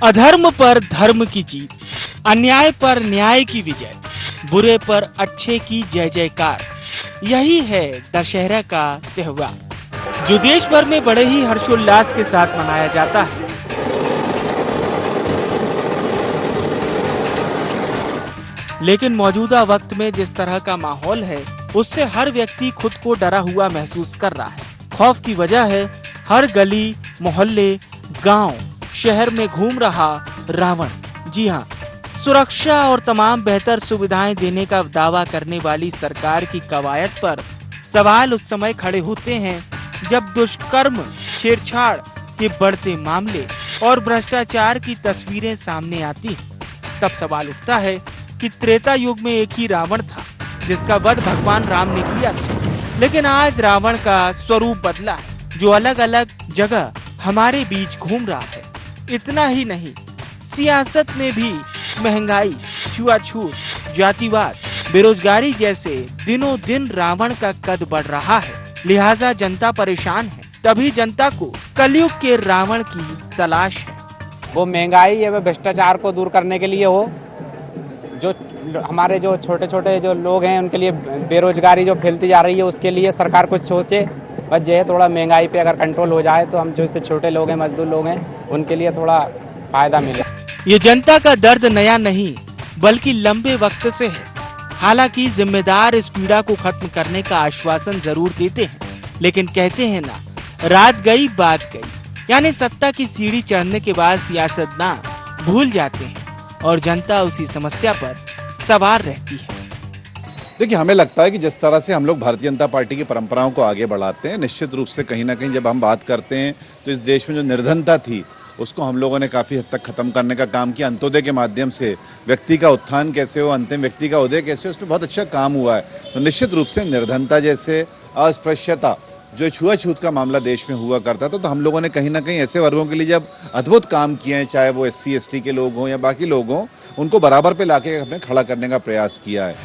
अधर्म पर धर्म की जीत, अन्याय पर न्याय की विजय, बुरे पर अच्छे की जय जयकार, यही है दशहरा का त्योहार जो देश भर में बड़े ही हर्षोल्लास के साथ मनाया जाता है। लेकिन मौजूदा वक्त में जिस तरह का माहौल है उससे हर व्यक्ति खुद को डरा हुआ महसूस कर रहा है। खौफ की वजह है हर गली, मोहल्ले, गांव, शहर में घूम रहा रावण। जी हाँ, सुरक्षा और तमाम बेहतर सुविधाएं देने का दावा करने वाली सरकार की कवायद पर सवाल उस समय खड़े होते हैं जब दुष्कर्म, छेड़छाड़ के बढ़ते मामले और भ्रष्टाचार की तस्वीरें सामने आती। तब सवाल उठता है कि त्रेता युग में एक ही रावण था जिसका वध भगवान राम ने किया था, लेकिन आज रावण का स्वरूप बदला है जो अलग अलग जगह हमारे बीच घूम रहा है। इतना ही नहीं, सियासत में भी महंगाई, छुआछूत, जातिवाद, बेरोजगारी जैसे दिनों दिन रावण का कद बढ़ रहा है। लिहाजा जनता परेशान है। तभी जनता को कलयुग के रावण की तलाश है। वो महंगाई या भ्रष्टाचार को दूर करने के लिए हो, जो हमारे जो छोटे छोटे जो लोग हैं उनके लिए बेरोजगारी जो फैलती जा रही है उसके लिए सरकार कुछ सोचे। बस जो है थोड़ा महंगाई पे अगर कंट्रोल हो जाए तो हम जो इससे छोटे लोग हैं, मजदूर लोग हैं, उनके लिए थोड़ा फायदा मिले। ये जनता का दर्द नया नहीं बल्कि लंबे वक्त से है। हालांकि जिम्मेदार इस पीड़ा को खत्म करने का आश्वासन जरूर देते हैं, लेकिन कहते हैं ना, रात गई बात गई। यानी सत्ता की सीढ़ी चढ़ने के बाद सियासतदान भूल जाते हैं और जनता उसी समस्या पर सवार रहती है। देखिए, हमें लगता है कि जिस तरह से हम लोग भारतीय जनता पार्टी की परंपराओं को आगे बढ़ाते हैं, निश्चित रूप से कहीं ना कहीं जब हम बात करते हैं तो इस देश में जो निर्धनता थी उसको हम लोगों ने काफ़ी हद तक खत्म करने का काम किया। अंत्योदय के माध्यम से व्यक्ति का उत्थान कैसे हो, अंतिम व्यक्ति का उदय कैसे हो, उसमें बहुत अच्छा काम हुआ है। तो निश्चित रूप से निर्धनता जैसे, अस्पृश्यता, जो छुआछूत का मामला देश में हुआ करता था, तो हम लोगों ने कहीं ना कहीं ऐसे वर्गों के लिए जब अद्भुत काम किए हैं, चाहे वो SC ST के लोग हों या बाकी लोग हों, उनको बराबर पे लाके हमने खड़ा करने का प्रयास किया है।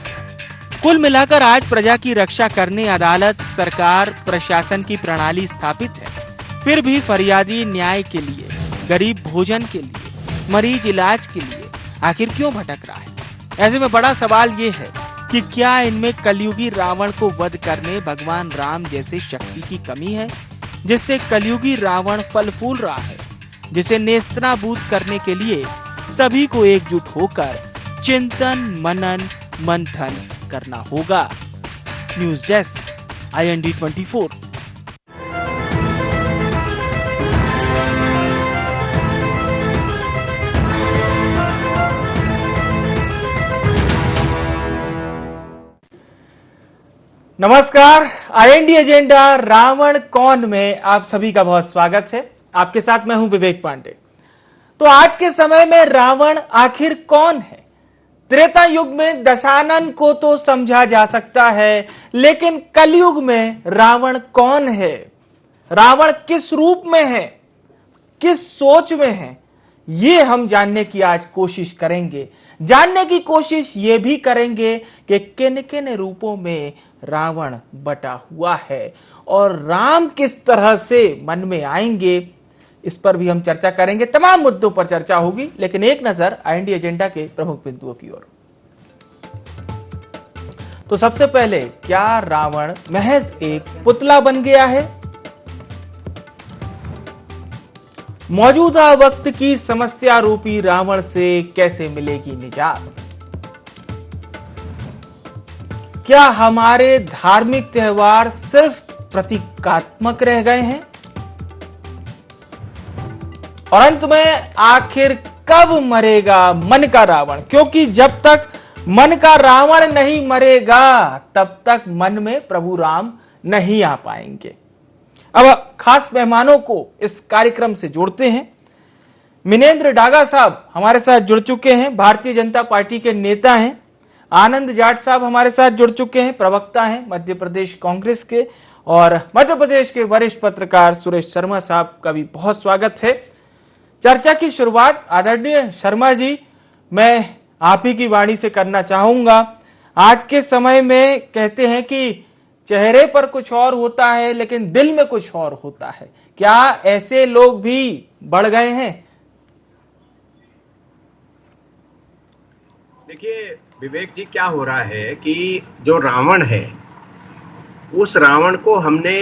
कुल मिलाकर आज प्रजा की रक्षा करने अदालत, सरकार, प्रशासन की प्रणाली स्थापित है। फिर भी फरियादी न्याय के लिए, गरीब भोजन के लिए, मरीज इलाज के लिए आखिर क्यों भटक रहा है? ऐसे में बड़ा सवाल ये है कि क्या इनमें कलयुगी रावण को वध करने भगवान राम जैसे शक्ति की कमी है, जिससे कलयुगी रावण फल फूल रहा है, जिसे नेस्तनाबूद करने के लिए सभी को एकजुट होकर चिंतन, मनन, मंथन करना होगा। News desk, IND 24। नमस्कार, IND एजेंडा रावण कौन में आप सभी का बहुत स्वागत है। आपके साथ मैं हूं विवेक पांडे। तो आज के समय में रावण आखिर कौन है? त्रेता युग में दशानन को तो समझा जा सकता है, लेकिन कलयुग में रावण कौन है? रावण किस रूप में है, किस सोच में है, ये हम जानने की आज कोशिश करेंगे। जानने की कोशिश ये भी करेंगे कि किन किन रूपों में रावण बटा हुआ है और राम किस तरह से मन में आएंगे, इस पर भी हम चर्चा करेंगे। तमाम मुद्दों पर चर्चा होगी, लेकिन एक नजर IND एजेंडा के प्रमुख बिंदुओं की ओर। तो सबसे पहले, क्या रावण महज एक पुतला बन गया है? मौजूदा वक्त की समस्या रूपी रावण से कैसे मिलेगी निजात? क्या हमारे धार्मिक त्योहार सिर्फ प्रतीकात्मक रह गए हैं? और अंत में, आखिर कब मरेगा मन का रावण? क्योंकि जब तक मन का रावण नहीं मरेगा तब तक मन में प्रभु राम नहीं आ पाएंगे। अब खास मेहमानों को इस कार्यक्रम से जोड़ते हैं। मिनेंद्र डागा साहब हमारे साथ जुड़ चुके हैं, भारतीय जनता पार्टी के नेता हैं। आनंद जाट साहब हमारे साथ जुड़ चुके हैं, प्रवक्ता हैं मध्य प्रदेश कांग्रेस के। और मध्य प्रदेश के वरिष्ठ पत्रकार सुरेश शर्मा साहब का भी बहुत स्वागत है। चर्चा की शुरुआत आदरणीय शर्मा जी, मैं आप ही की वाणी से करना चाहूंगा। आज के समय में कहते हैं कि चेहरे पर कुछ और होता है लेकिन दिल में कुछ और होता है। क्या ऐसे लोग भी बढ़ गए हैं? देखिए विवेक जी, क्या हो रहा है कि जो रावण है, उस रावण को हमने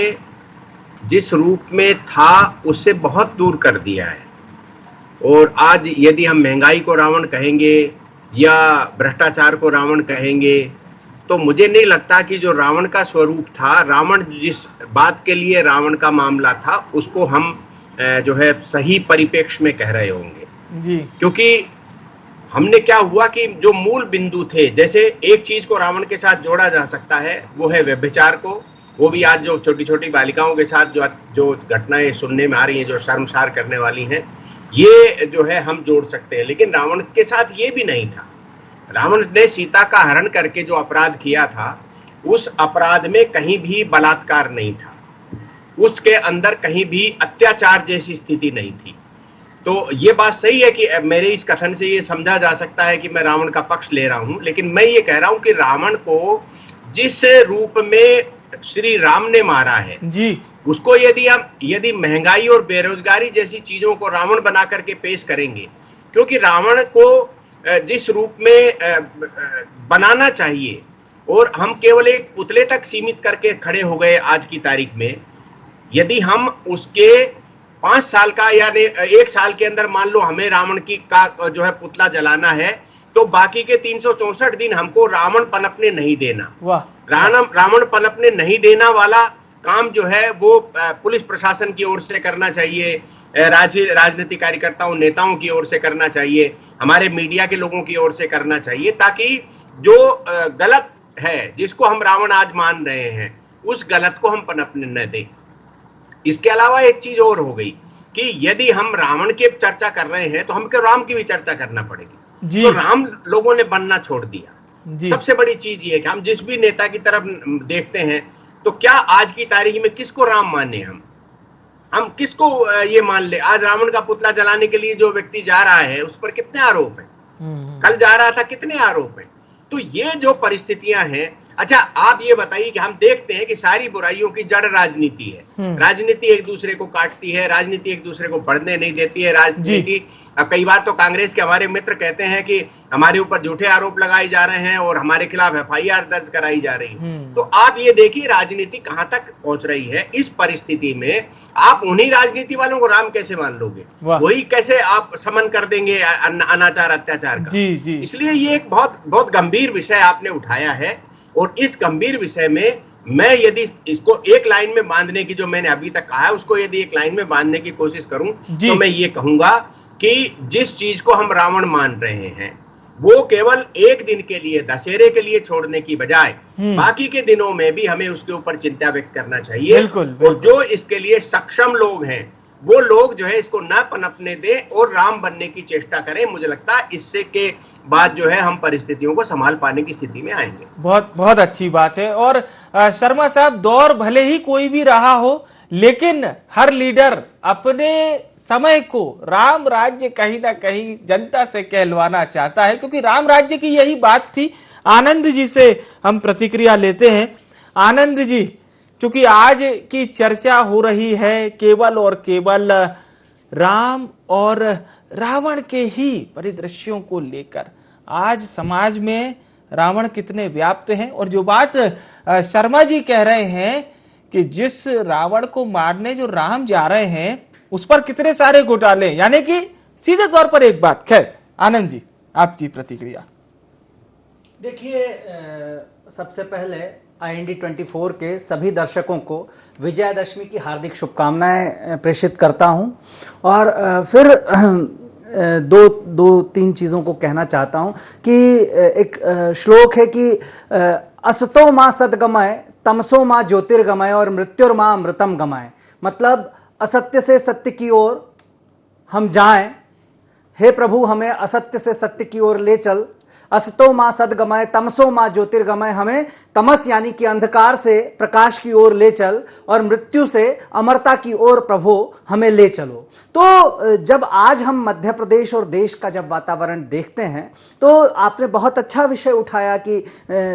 जिस रूप में था उससे बहुत दूर कर दिया है। और आज यदि हम महंगाई को रावण कहेंगे या भ्रष्टाचार को रावण कहेंगे, तो मुझे नहीं लगता कि जो रावण का स्वरूप था, रावण जिस बात के लिए रावण का मामला था, उसको हम जो है सही परिप्रेक्ष्य में कह रहे होंगे जी। क्योंकि हमने क्या हुआ कि जो मूल बिंदु थे, जैसे एक चीज को रावण के साथ जोड़ा जा सकता है, वो है व्यभिचार को। वो भी आज जो छोटी छोटी बालिकाओं के साथ जो घटनाएं सुनने में आ रही हैं, जो शर्मसार करने वाली हैं, ये जो है हम जोड़ सकते हैं। लेकिन रावण के साथ ये भी नहीं था। रावण ने सीता का हरण करके जो अपराध किया था, उस अपराध में कहीं भी बलात्कार नहीं था, उसके अंदर कहीं भी अत्याचार जैसी स्थिति नहीं थी। तो ये बात सही है कि मेरे इस कथन से ये समझा जा सकता है कि मैं रावण का पक्ष ले रहा हूं, लेकिन मैं ये कह रहा हूं कि रावण को जिस रूप में श्री राम ने मारा है जी, उसको यदि महंगाई और बेरोजगारी जैसी चीजों को रावण बना करके पेश करेंगे, क्योंकि रावण को जिस रूप में बनाना चाहिए और हम केवल एक पुतले तक सीमित करके खड़े हो गए आज की तारीख में, यदि हम उसके 5 साल का यानी 1 साल के अंदर मान लो हमें रावण का जो है पुतला जलाना है, तो बाकी के 364 दिन हमको रावण पनपने नहीं देना। वाह। रावण पनपने नहीं देना वाला काम जो है वो पुलिस प्रशासन की ओर से करना चाहिए, राजनीतिक कार्यकर्ताओं नेताओं की ओर से करना चाहिए, हमारे मीडिया के लोगों की ओर से करना चाहिए, ताकि जो गलत है जिसको हम रावण आज मान रहे हैं, उस गलत को हम पनपने न दें। इसके अलावा एक चीज और हो गई कि यदि हम रावण की चर्चा कर रहे हैं तो हमको राम की भी चर्चा करना पड़ेगी जी। तो राम लोगों ने बनना छोड़ दिया जी। सबसे बड़ी चीज ये है कि हम जिस भी नेता की तरफ देखते हैं, तो क्या आज की तारीख में किसको राम माने, हम किसको ये मान ले। आज रावण का पुतला जलाने के लिए जो व्यक्ति जा रहा है उस पर कितने आरोप हैं, कल जा रहा था कितने आरोप हैं। तो ये जो परिस्थितियां हैं, अच्छा आप ये बताइए कि हम देखते हैं कि सारी बुराइयों की जड़ राजनीति है। राजनीति एक दूसरे को काटती है, राजनीति एक दूसरे को बढ़ने नहीं देती है। राजनीति कई बार तो कांग्रेस के हमारे मित्र कहते हैं कि हमारे ऊपर झूठे आरोप लगाए जा रहे हैं और हमारे खिलाफ FIR दर्ज कराई जा रही है। तो आप ये देखिए राजनीति कहां तक पहुंच रही है। इस परिस्थिति में आप उन्हीं राजनीति वालों को राम कैसे मान लोगे, वही कैसे आप समन कर देंगे अनाचार अत्याचार का। जी। इसलिए ये एक बहुत गंभीर विषय आपने उठाया है, और इस गंभीर विषय में मैं यदि इसको एक लाइन में बांधने की, जो मैंने अभी तक कहा है उसको यदि एक लाइन में बांधने की कोशिश करूं, तो मैं ये कहूंगा कि जिस चीज को हम रावण मान रहे हैं वो केवल एक दिन के लिए, दशहरे के लिए छोड़ने की बजाय बाकी के दिनों में भी हमें उसके ऊपर चिंता व्यक्त करना चाहिए। बिल्कुल। और जो इसके लिए सक्षम लोग हैं वो लोग जो है इसको न पनपने दें और राम बनने की चेष्टा करें। मुझे लगता है इससे के बाद जो है हम परिस्थितियों को संभाल पाने की स्थिति में आएंगे। बहुत बहुत अच्छी बात है। और शर्मा साहब, दौर भले ही कोई भी रहा हो, लेकिन हर लीडर अपने समय को राम राज्य कहीं ना कहीं जनता से कहलवाना चाहता है, क्योंकि राम राज्य की यही बात थी। आनंद जी से हम प्रतिक्रिया लेते हैं। आनंद जी, क्योंकि आज की चर्चा हो रही है केवल और केवल राम और रावण के ही परिदृश्यों को लेकर, आज समाज में रावण कितने व्याप्त हैं, और जो बात शर्मा जी कह रहे हैं कि जिस रावण को मारने जो राम जा रहे हैं उस पर कितने सारे घोटाले, यानी कि सीधे तौर पर एक बात। खैर आनंद जी, आपकी प्रतिक्रिया। देखिए, सबसे पहले IND 24 के सभी दर्शकों को विजयादशमी की हार्दिक शुभकामनाएं प्रेषित करता हूं, और फिर दो तीन चीज़ों को कहना चाहता हूं कि एक श्लोक है कि असतो मां सद्गमय, तमसो मां ज्योतिर्गमय और मृत्युर्मां अमृतम गमय। मतलब असत्य से सत्य की ओर हम जाएं, हे प्रभु हमें असत्य से सत्य की ओर ले चल। असतो मां सद्गमय, तमसो मां ज्योतिर्गमय, हमें तमस यानी कि अंधकार से प्रकाश की ओर ले चल, और मृत्यु से अमरता की ओर प्रभु हमें ले चलो। तो जब आज हम मध्य प्रदेश और देश का जब वातावरण देखते हैं, तो आपने बहुत अच्छा विषय उठाया कि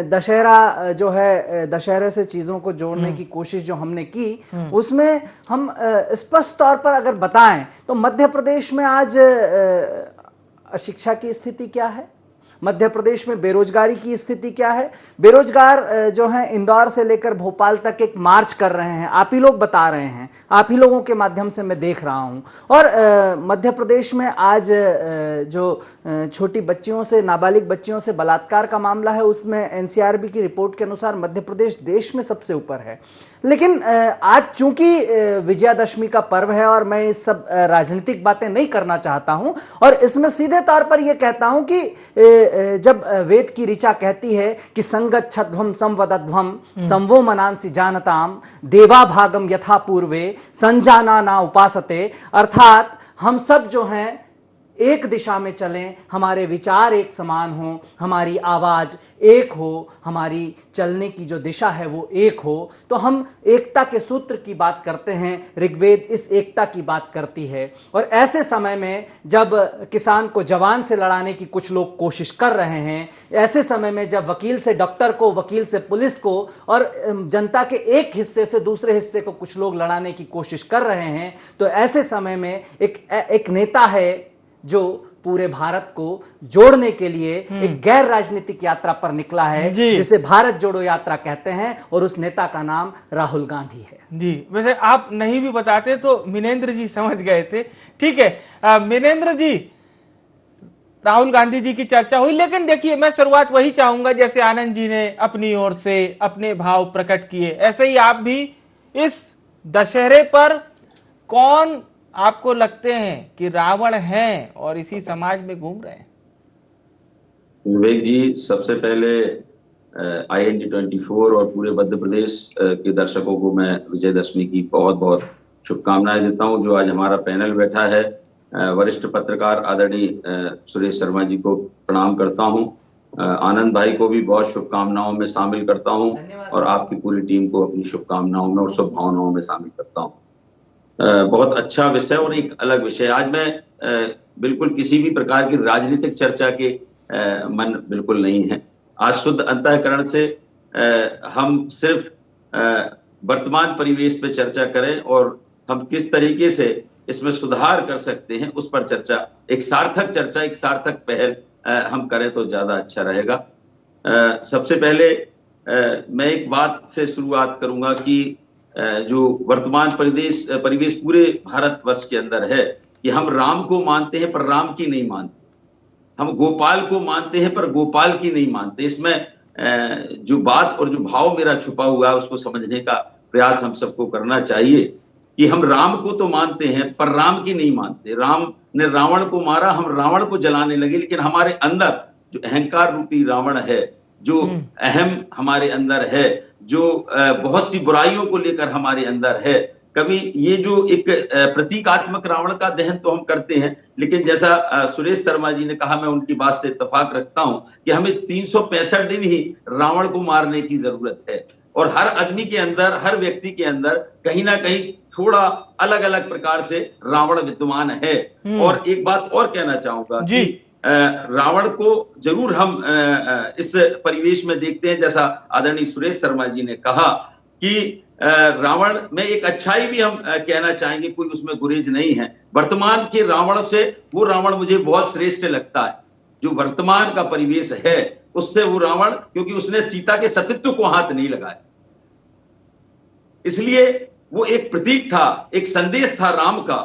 दशहरा जो है, दशहरे से चीजों को जोड़ने की कोशिश जो हमने की, उसमें हम स्पष्ट तौर पर अगर बताएं तो मध्य प्रदेश में आज अशिक्षा की स्थिति क्या है, मध्य प्रदेश में बेरोजगारी की स्थिति क्या है। बेरोजगार जो हैं इंदौर से लेकर भोपाल तक एक मार्च कर रहे हैं, आप ही लोग बता रहे हैं, आप ही लोगों के माध्यम से मैं देख रहा हूं। और मध्य प्रदेश में आज जो छोटी बच्चियों से, नाबालिग बच्चियों से बलात्कार का मामला है, उसमें एनसीआरबी की रिपोर्ट के अनुसार मध्य प्रदेश देश में सबसे ऊपर है। लेकिन आज चूंकि विजयादशमी का पर्व है और मैं इस सब राजनीतिक बातें नहीं करना चाहता हूं, और इसमें सीधे तौर पर यह कहता हूं कि जब वेद की ऋचा कहती है कि संगच्छध्वम संवदध्वम संवो मनांसि जानताम देवा भागम यथा पूर्वे संजाना ना उपासते, अर्थात हम सब जो हैं एक दिशा में चलें, हमारे विचार एक समान हो, हमारी आवाज एक हो, हमारी चलने की जो दिशा है वो एक हो, तो हम एकता के सूत्र की बात करते हैं। ऋग्वेद इस एकता की बात करती है। और ऐसे समय में जब किसान को जवान से लड़ाने की कुछ लोग कोशिश कर रहे हैं, ऐसे समय में जब वकील से डॉक्टर को, वकील से पुलिस को और जनता के एक हिस्से से दूसरे हिस्से को कुछ लोग लड़ाने की कोशिश कर रहे हैं, तो ऐसे समय में एक नेता है जो पूरे भारत को जोड़ने के लिए एक गैर राजनीतिक यात्रा पर निकला है, जिसे भारत जोड़ो यात्रा कहते हैं, और उस नेता का नाम राहुल गांधी है। जी, वैसे आप नहीं भी बताते तो मिनेंद्र जी समझ गए थे। ठीक है मिनेंद्र जी, राहुल गांधी जी की चर्चा हुई, लेकिन देखिए मैं शुरुआत वही चाहूंगा जैसे आनंद जी ने अपनी ओर से अपने भाव प्रकट किए, ऐसे ही आप भी इस दशहरे पर कौन आपको लगते हैं कि रावण हैं और इसी समाज में घूम रहे हैं? विवेक जी, सबसे पहले IND24 और पूरे मध्य प्रदेश के दर्शकों को मैं विजयदशमी की बहुत बहुत शुभकामनाएं देता हूं। जो आज हमारा पैनल बैठा है, वरिष्ठ पत्रकार आदरणीय सुरेश शर्मा जी को प्रणाम करता हूं, आनंद भाई को भी बहुत शुभकामनाओं में शामिल करता हूं, और आपकी पूरी टीम को अपनी शुभकामनाओं में और शुभभावनाओं में शामिल करता हूं। बहुत अच्छा विषय और एक अलग विषय। आज मैं बिल्कुल किसी भी प्रकार की राजनीतिक चर्चा के मन बिल्कुल नहीं है। आज शुद्ध अंतःकरण से हम सिर्फ वर्तमान परिवेश पे चर्चा करें और हम किस तरीके से इसमें सुधार कर सकते हैं उस पर चर्चा, एक सार्थक चर्चा, एक सार्थक पहल हम करें तो ज्यादा अच्छा रहेगा। सबसे पहले मैं एक बात से शुरुआत करूंगा कि जो वर्तमान परिवेश पूरे भारतवर्ष के अंदर है कि हम राम को मानते हैं पर राम की नहीं मानते, हम गोपाल को मानते हैं पर गोपाल की नहीं मानते। इसमें जो बात और जो भाव मेरा छुपा हुआ है उसको समझने का प्रयास हम सबको करना चाहिए कि हम राम को तो मानते हैं पर राम की नहीं मानते। राम ने रावण को मारा, हम रावण को जलाने लगे, लेकिन हमारे अंदर जो अहंकार रूपी रावण है, जो अहम हमारे अंदर है, जो बहुत सी बुराइयों को लेकर हमारे अंदर है, कभी ये जो एक प्रतीकात्मक रावण का दहन तो हम करते हैं, लेकिन जैसा सुरेश शर्मा जी ने कहा, मैं उनकी बात से इत्तेफाक रखता हूं कि हमें 365 दिन ही रावण को मारने की जरूरत है। और हर आदमी के अंदर, हर व्यक्ति के अंदर कहीं ना कहीं थोड़ा अलग अलग प्रकार से रावण विद्यमान है। और एक बात और कहना चाहूंगा कि रावण को जरूर हम इस परिवेश में देखते हैं, जैसा आदरणीय सुरेश शर्मा जी ने कहा कि रावण में एक अच्छाई भी हम कहना चाहेंगे, कोई उसमें गुरेज नहीं है। वर्तमान के रावण से वो रावण मुझे बहुत श्रेष्ठ लगता है, जो वर्तमान का परिवेश है उससे वो रावण, क्योंकि उसने सीता के सतीत्व को हाथ नहीं लगाया, इसलिए वो एक प्रतीक था, एक संदेश था राम का।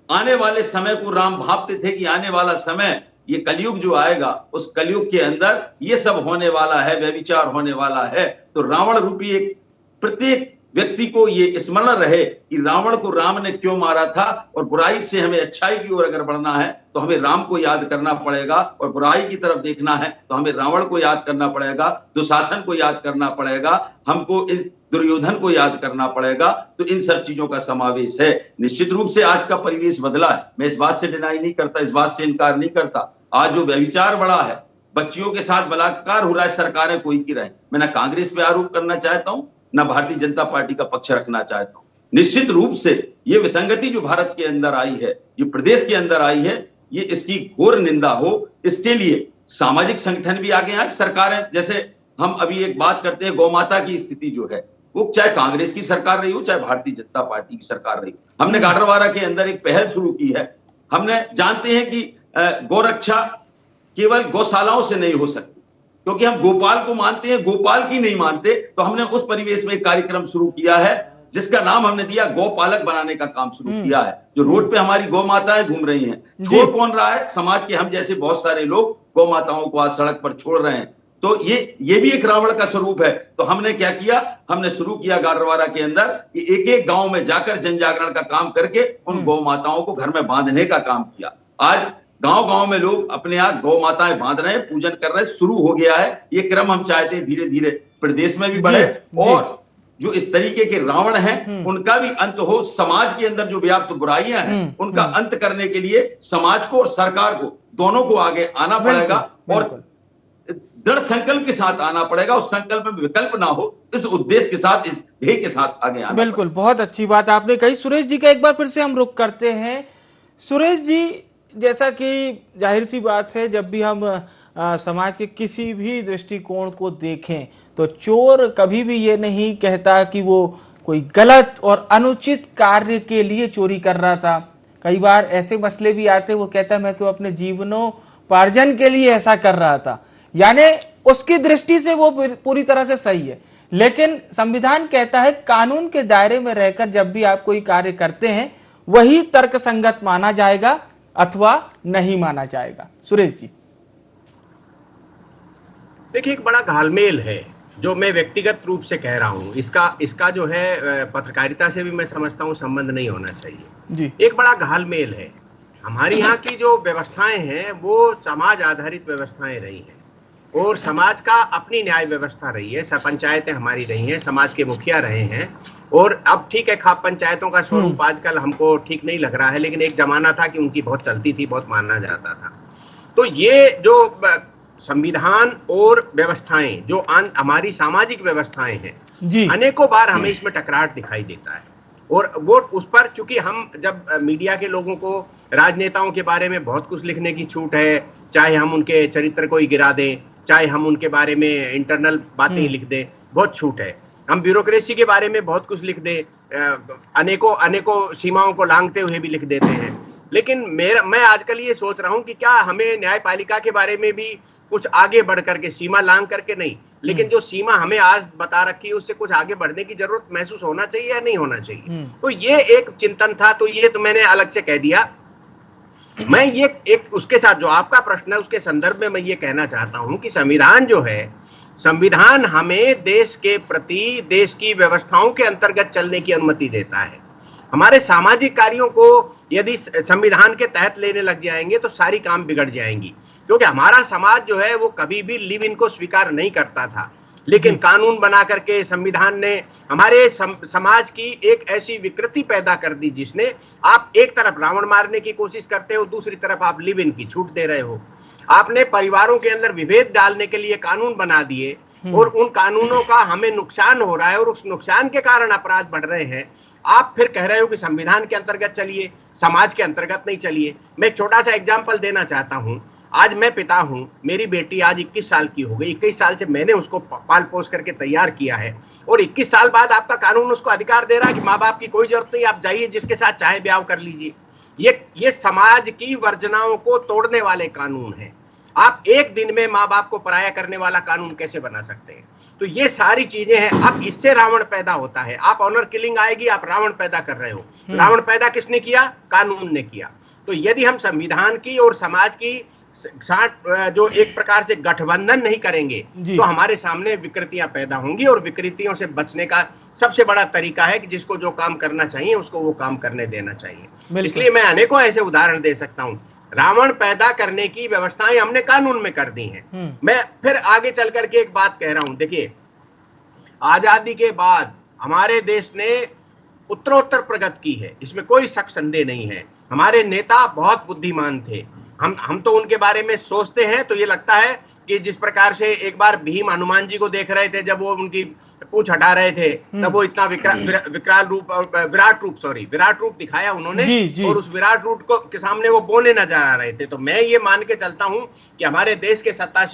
आने वाले समय को राम भापते थे कि आने वाला समय, ये कलयुग जो आएगा, उस कलयुग के अंदर ये सब होने वाला है, व्यभिचार होने वाला है। तो रावण रूपी एक प्रत्येक व्यक्ति को ये स्मरण रहे कि रावण को राम ने क्यों मारा था, और बुराई से हमें अच्छाई की ओर अगर बढ़ना है तो हमें राम को याद करना पड़ेगा, और बुराई की तरफ देखना है तो हमें रावण को याद करना पड़ेगा, दुशासन को याद करना पड़ेगा, हमको इस दुर्योधन को याद करना पड़ेगा। तो इन सब चीजों का समावेश है। निश्चित रूप से आज का परिवेश बदला है, मैं इस बात से डिनाई नहीं करता, इस बात से इनकार नहीं करता। आज जो व्यभिचार बढ़ा है, बच्चियों के साथ बलात्कार हो रहा है, सरकारें कोई की रहे। मैं ना कांग्रेस पे आरोप करना चाहता हूं, ना भारतीय जनता पार्टी का पक्ष रखना चाहता हूं। निश्चित रूप से ये विसंगति जो भारत के अंदर आई है, ये प्रदेश के अंदर आई है, ये इसकी घोर निंदा हो। इसके लिए सामाजिक संगठन भी आगे आए, सरकारें, जैसे हम अभी एक बात करते हैं, गौ माता की स्थिति जो है, वो चाहे कांग्रेस की सरकार रही हो, चाहे भारतीय जनता पार्टी की सरकार रही हो, हमने गाडरवारा के अंदर एक पहल शुरू की है। हमने जानते हैं कि गौरक्षा केवल गौशालाओं से नहीं हो सकती, क्योंकि हम गोपाल को मानते हैं, गोपाल की नहीं मानते। तो हमने उस परिवेश में एक कार्यक्रम शुरू किया है जिसका नाम हमने दिया गौपालक बनाने का काम शुरू किया है। जो रोड पे हमारी गौ माताएं घूम रही हैं, छोड़ कौन रहा है? समाज के हम जैसे बहुत सारे लोग गौ माताओं को आज सड़क पर छोड़ रहे हैं। तो ये भी एक रावण का स्वरूप है। तो हमने क्या किया, हमने शुरू किया गाडरवारा के अंदर कि एक एक गांव में जाकर जन जागरण का काम करके उन गौ माताओं को घर में बांधने का काम किया। आज गांव गांव में लोग अपने आप गौ माताएं बांध रहे हैं, पूजन कर रहे हैं, शुरू हो गया है। ये क्रम हम चाहते हैं धीरे धीरे प्रदेश में भी बढ़े और जो इस तरीके के रावण हैं उनका भी अंत हो। समाज के अंदर जो व्याप्त बुराइयां हैं उनका अंत करने के लिए समाज को और सरकार को दोनों को आगे आना पड़ेगा और दृढ़ संकल्प के साथ आना पड़ेगा। उस संकल्प में विकल्प ना हो, इस उद्देश्य के साथ, इस ध्येय के साथ आगे आना। बिल्कुल, बहुत अच्छी बात आपने कही। सुरेश जी का एक बार फिर से हम रुख करते हैं। सुरेश जी, जैसा कि जाहिर सी बात है, जब भी हम समाज के किसी भी दृष्टिकोण को देखें तो चोर कभी भी ये नहीं कहता कि वो कोई गलत और अनुचित कार्य के लिए चोरी कर रहा था। कई बार ऐसे मसले भी आते, वो कहता मैं तो अपने जीवनोपार्जन के लिए ऐसा कर रहा था। यानी उसकी दृष्टि से वो पूरी तरह से सही है, लेकिन संविधान कहता है कानून के दायरे में रहकर जब भी आप कोई कार्य करते हैं वही तर्कसंगत माना जाएगा अथवा नहीं माना जाएगा। सुरेश जी, देखिए, एक बड़ा घालमेल है जो मैं व्यक्तिगत रूप से कह रहा हूं। इसका जो है पत्रकारिता से भी मैं समझता हूं संबंध नहीं होना चाहिए जी। एक बड़ा घालमेल है। हमारी यहाँ की जो व्यवस्थाएं हैं वो समाज आधारित व्यवस्थाएं रही हैं और समाज का अपनी न्याय व्यवस्था रही है। सरपंचायतें हमारी रही हैं, समाज के मुखिया रहे हैं। और अब ठीक है, खाप पंचायतों का स्वरूप आजकल हमको ठीक नहीं लग रहा है, लेकिन एक जमाना था कि उनकी बहुत चलती थी, बहुत माना जाता था। तो ये जो संविधान और व्यवस्थाएं जो हमारी सामाजिक व्यवस्थाएं हैं जी, अनेकों बार हमें इसमें टकराहट दिखाई देता है। और वो उस पर चूंकि हम जब मीडिया के लोगों को राजनेताओं के बारे में बहुत कुछ लिखने की छूट है, चाहे हम उनके चरित्र को ही गिरा दें, चाहे हम उनके बारे में इंटरनल बातें ही लिख दें, बहुत छूट है। हम ब्यूरोक्रेसी के बारे में बहुत कुछ लिख दें, अनेकों सीमाओं को लांघते हुए भी लिख देते हैं। लेकिन मैं आजकल ये सोच रहा हूं कि क्या हमें न्यायपालिका के बारे में भी कुछ आगे बढ़ करके, सीमा लांघ करके नहीं, लेकिन जो सीमा हमें आज बता रखी है उससे कुछ आगे बढ़ने की जरूरत महसूस होना चाहिए या नहीं होना चाहिए। तो ये एक चिंतन था, तो ये तो मैंने अलग से कह दिया। मैं ये एक उसके साथ जो आपका प्रश्न है उसके संदर्भ में मैं ये कहना चाहता हूं कि संविधान जो है, संविधान हमें देश के प्रति, देश की व्यवस्थाओं के अंतर्गत चलने की अनुमति देता है। हमारे सामाजिक कार्यों को यदि संविधान के तहत लेने लग जाएंगे तो सारी काम बिगड़ जाएंगी, क्योंकि हमारा समाज जो है वो कभी भी लिव इन को स्वीकार नहीं करता था। लेकिन कानून बना करके संविधान ने हमारे समाज की एक ऐसी विकृति पैदा कर दी जिसने, आप एक तरफ रावण मारने की कोशिश करते हो, दूसरी तरफ आप लिव इन की छूट दे रहे हो। आपने परिवारों के अंदर विभेद डालने के लिए कानून बना दिए और उन कानूनों का हमें नुकसान हो रहा है और उस नुकसान के कारण अपराध बढ़ रहे हैं। आप फिर कह रहे हो कि संविधान के अंतर्गत चलिए, समाज के अंतर्गत नहीं चलिए। मैं एक छोटा सा एग्जाम्पल देना चाहता हूं। आज मैं पिता हूं, मेरी बेटी आज 21 साल की हो गई। 21 साल से मैंने उसको पाल पोस करके तैयार किया है और 21 साल बाद आपका कानून उसको अधिकार दे रहा है कि माँ बाप की कोई जरूरत नहीं, आप जाइए जिसके साथ चाहे ब्याह कर लीजिए। ये समाज की वर्जनाओं को तोड़ने वाले कानून हैं। आप एक दिन में माँ बाप को पराया करने वाला कानून कैसे बना सकते हैं? तो ये सारी चीजें हैं। अब इससे रावण पैदा होता है। आप ऑनर किलिंग आएगी, आप रावण पैदा कर रहे हो। रावण पैदा किसने किया? कानून ने किया। तो यदि हम संविधान की और समाज की साथ जो एक प्रकार से गठबंधन नहीं करेंगे तो हमारे सामने विकृतियां पैदा होंगी और विकृतियों से बचने का सबसे बड़ा तरीका है कि जिसको जो काम करना चाहिए उसको वो काम करने देना चाहिए। इसलिए मैं अनेकों ऐसे उदाहरण दे सकता हूं। रावण पैदा करने की व्यवस्थाएं हमने कानून में कर दी हैं। मैं फिर आगे चल करके एक बात कह रहा हूं। देखिए, आजादी के बाद हमारे देश ने उत्तरोत्तर प्रगति की है, इसमें कोई शक संदेह नहीं है। हमारे नेता बहुत बुद्धिमान थे। हम तो उनके बारे में सोचते हैं तो ये लगता है कि जिस प्रकार से एक बार भीम हनुमान जी को देख रहे थे, जब वो उनकी पूंछ हटा रहे थे, तब वो इतना विराट रूप दिखाया उन्होंने जी। और उस विराट रूप को के सामने वो बोने नजर आ रहे थे। तो मैं ये मान के चलता हूं कि हमारे देश के सत्ता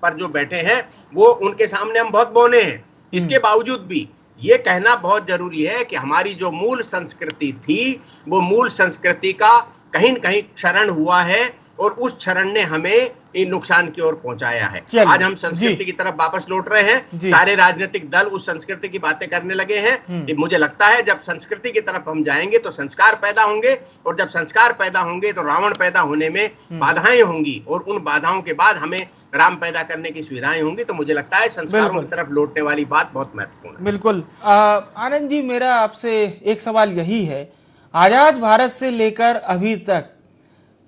पर जो बैठे हैं वो उनके सामने हम बहुत बोने हैं। इसके बावजूद भी ये कहना बहुत जरूरी है कि हमारी जो मूल संस्कृति थी, वो मूल संस्कृति का कहीं न कहीं क्षरण हुआ है और उस क्षरण ने हमें नुकसान की ओर पहुंचाया है। चलिए, आज हम संस्कृति की तरफ वापस लौट रहे हैं, सारे राजनीतिक दल उस संस्कृति की बातें करने लगे हैं। मुझे लगता है जब संस्कृति की तरफ हम जाएंगे तो संस्कार पैदा होंगे, और जब संस्कार पैदा होंगे तो रावण पैदा होने में बाधाएं होंगी, और उन बाधाओं के बाद हमें राम पैदा करने की सुविधाएं होंगी। तो मुझे लगता है संस्कारों की तरफ लौटने वाली बात बहुत महत्वपूर्ण है। बिल्कुल। आनंद जी, मेरा आपसे एक सवाल यही है, आजाद भारत से लेकर अभी तक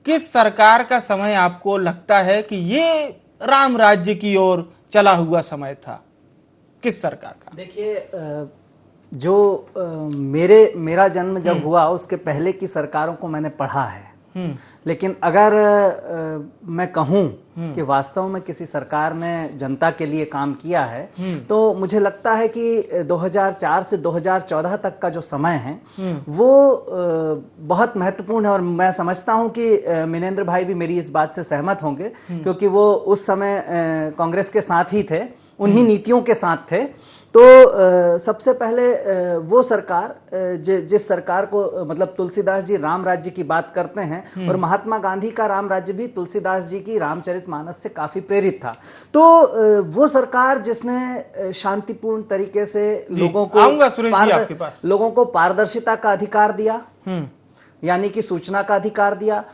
किस सरकार का समय आपको लगता है कि ये राम राज्य की ओर चला हुआ समय था? किस सरकार का? देखिए, मेरा जन्म जब हुआ उसके पहले की सरकारों को मैंने पढ़ा है, लेकिन अगर मैं कहूं कि वास्तव में किसी सरकार ने जनता के लिए काम किया है, तो मुझे लगता है कि 2004 से 2014 तक का जो समय है वो बहुत महत्वपूर्ण है। और मैं समझता हूं कि मिनेंद्र भाई भी मेरी इस बात से सहमत होंगे, क्योंकि वो उस समय कांग्रेस के साथ ही थे, उन्हीं नीतियों के साथ थे। तो सबसे पहले वो सरकार जिस सरकार को, मतलब तुलसीदास जी राम राज्य की बात करते हैं, और महात्मा गांधी का राम राज्य भी तुलसीदास जी की रामचरितमानस से काफी प्रेरित था। तो वो सरकार जिसने शांतिपूर्ण तरीके से लोगों को पारदर्शिता का अधिकार दिया, यानी कि सूचना का अधिकार दिया,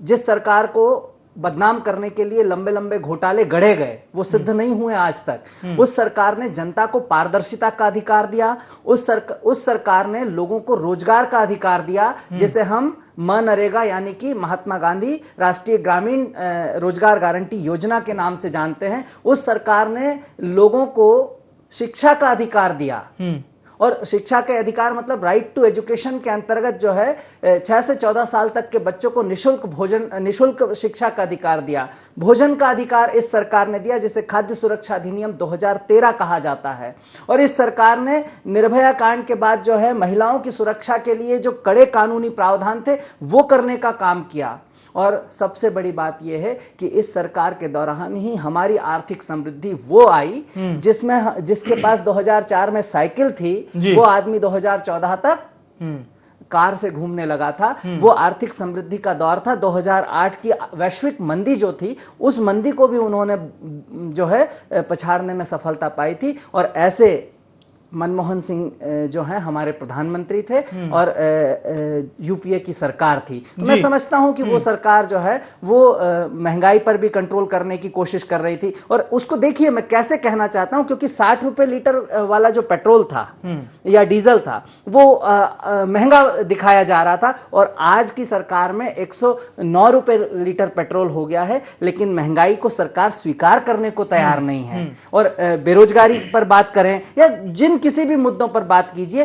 जिस सरकार को बदनाम करने के लिए लंबे लंबे घोटाले गढ़े गए वो सिद्ध नहीं हुए आज तक, उस सरकार ने जनता को पारदर्शिता का अधिकार दिया। उस सरकार ने लोगों को रोजगार का अधिकार दिया, जिसे हम मनरेगा यानी कि महात्मा गांधी राष्ट्रीय ग्रामीण रोजगार गारंटी योजना के नाम से जानते हैं। उस सरकार ने लोगों को शिक्षा का अधिकार दिया, और शिक्षा के अधिकार मतलब राइट टू एजुकेशन के अंतर्गत जो है 6 से 14 साल तक के बच्चों को निशुल्क शिक्षा का अधिकार दिया। भोजन का अधिकार इस सरकार ने दिया, जिसे खाद्य सुरक्षा अधिनियम 2013 कहा जाता है। और इस सरकार ने निर्भया कांड के बाद जो है महिलाओं की सुरक्षा के लिए जो कड़े कानूनी प्रावधान थे वो करने का काम किया। और सबसे बड़ी बात यह है कि इस सरकार के दौरान ही हमारी आर्थिक समृद्धि वो आई जिसके पास 2004 में साइकिल थी, वो आदमी 2014 तक कार से घूमने लगा था। वो आर्थिक समृद्धि का दौर था। 2008 की वैश्विक मंदी जो थी, उस मंदी को भी उन्होंने जो है पछाड़ने में सफलता पाई थी। और ऐसे मनमोहन सिंह जो हैं हमारे प्रधानमंत्री थे, और यूपीए की सरकार थी। तो मैं समझता हूं कि वो सरकार जो है वो महंगाई पर भी कंट्रोल करने की कोशिश कर रही थी। और उसको देखिए, मैं कैसे कहना चाहता हूं, क्योंकि 60 रुपए लीटर वाला जो पेट्रोल था या डीजल था वो महंगा दिखाया जा रहा था, और आज की सरकार में 109 रुपए लीटर पेट्रोल हो गया है, लेकिन महंगाई को सरकार स्वीकार करने को तैयार नहीं है। और बेरोजगारी पर बात करें या जिन किसी भी मुद्दों पर बात कीजिए,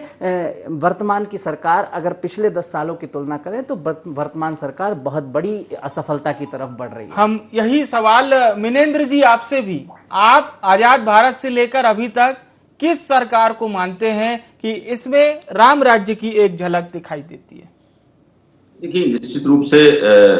वर्तमान की सरकार अगर पिछले 10 सालों की तुलना करें तो वर्तमान सरकार बहुत बड़ी असफलता की तरफ बढ़ रही है। हम यही सवाल मिनेंद्र जी आपसे भी, आप आजाद भारत से लेकर अभी तक किस सरकार को मानते हैं कि इसमें राम राज्य की एक झलक दिखाई देती है? देखिए, निश्चित रूप से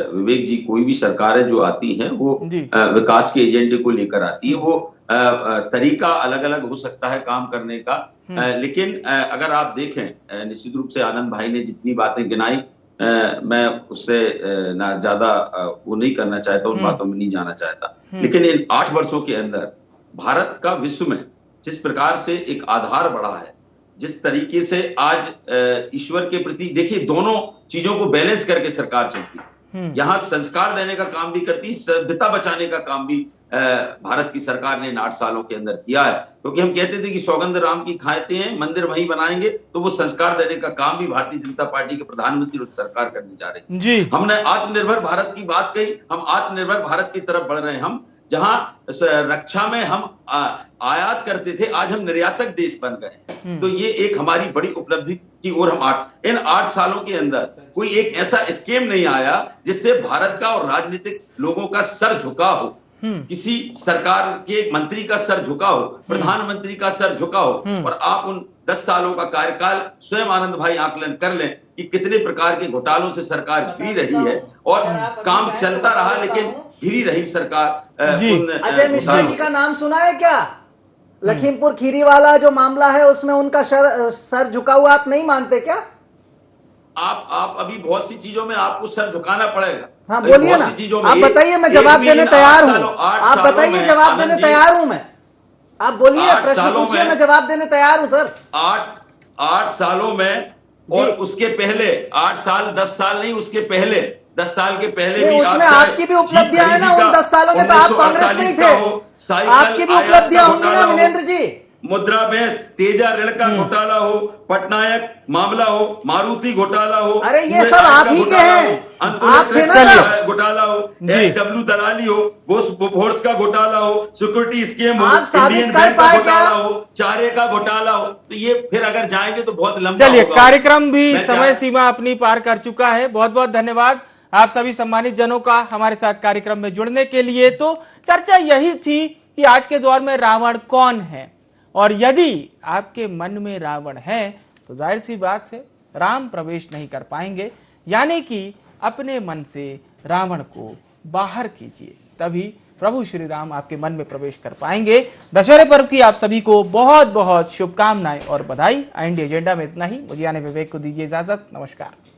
विवेक जी, कोई भी सरकार है जो आती है वो विकास के एजेंडे को लेकर आती है। वो तरीका अलग अलग हो सकता है काम करने का, लेकिन अगर आप देखें, निश्चित रूप से आनंद भाई ने जितनी बातें गिनाई, मैं उससे ना ज्यादा वो नहीं करना चाहता, उन बातों में नहीं जाना चाहता। लेकिन इन 8 वर्षों के अंदर भारत का विश्व में जिस प्रकार से एक आधार बढ़ा है, जिस तरीके से आज ईश्वर के प्रति, देखिए, दोनों चीजों को बैलेंस करके सरकार चलती है। यहाँ संस्कार देने का काम भी करती, सभ्यता बचाने का काम भी भारत की सरकार ने इन 8 सालों के अंदर किया है। क्योंकि हम कहते थे कि सौगंध राम की खाते हैं, मंदिर वहीं बनाएंगे, तो वो संस्कार देने का काम भी भारतीय जनता पार्टी के प्रधानमंत्री और सरकार करने जा रही है। हमने आत्मनिर्भर भारत की बात कही, हम आत्मनिर्भर भारत की तरफ बढ़ रहे हैं। हम जहां रक्षा में हम आयात करते थे, आज हम निर्यातक देश बन गए। तो ये एक हमारी बड़ी उपलब्धि की ओर हम इन 8 सालों के अंदर कोई एक ऐसा स्कीम नहीं आया जिससे भारत का और राजनीतिक लोगों का सर झुका हो, किसी सरकार के मंत्री का सर झुका हो, प्रधानमंत्री का सर झुका हो। और आप उन 10 सालों का कार्यकाल स्वयं आनंद भाई आकलन कर लें कि कितने प्रकार के घोटालों से सरकार घिरी रही है, और काम चलता रहा लेकिन घिरी रही सरकार। अजय मिश्रा जी का नाम सुना है क्या? लखीमपुर खीरी वाला जो मामला है उसमें उनका सर झुका हुआ आप नहीं मानते क्या? आप अभी बहुत सी चीजों में आपको सर झुकाना पड़ेगा। हाँ बोलिए ना, आप बताइए, मैं जवाब देने तैयार हूँ। आप बताइए, जवाब देने तैयार हूं मैं। आप बोलिए, प्रश्न पूछिए, मैं जवाब देने तैयार हूं सर। 8 सालों में और उसके पहले 8 साल 10 साल नहीं, उसके पहले 10 साल के पहले भी उसमें आपकी भी उपलब्धियां है ना। उन 10 सालों में तो आप कांग्रेस में ही थे, आपकी भी उपलब्धियां होंगी ना विनेंद्र जी। मुद्रा में तेजा ऋण का घोटाला हो, पटनायक मामला हो, मारुति घोटाला हो, अरे ये सब आप ही के हैं, आप थे ना। घोटाला हो, डब्ल्यू दलाली हो, बोर्स का घोटाला हो, सिक्योरिटी स्कीम हो, इंडियन बैंक का घोटाला हो, चारे का घोटाला हो, तो ये फिर अगर जाएंगे तो बहुत लंबा। चलिए, कार्यक्रम भी समय सीमा अपनी पार कर चुका है। बहुत बहुत धन्यवाद आप सभी सम्मानित जनों का हमारे साथ कार्यक्रम में जुड़ने के लिए। तो चर्चा यही थी कि आज के दौर में रावण कौन है, और यदि आपके मन में रावण है तो जाहिर सी बात है राम प्रवेश नहीं कर पाएंगे। यानी कि अपने मन से रावण को बाहर कीजिए, तभी प्रभु श्री राम आपके मन में प्रवेश कर पाएंगे। दशहरे पर्व की आप सभी को बहुत बहुत शुभकामनाएं और बधाई। इंडिया एजेंडा में इतना ही। मुझे यानी विवेक को दीजिए इजाजत। नमस्कार।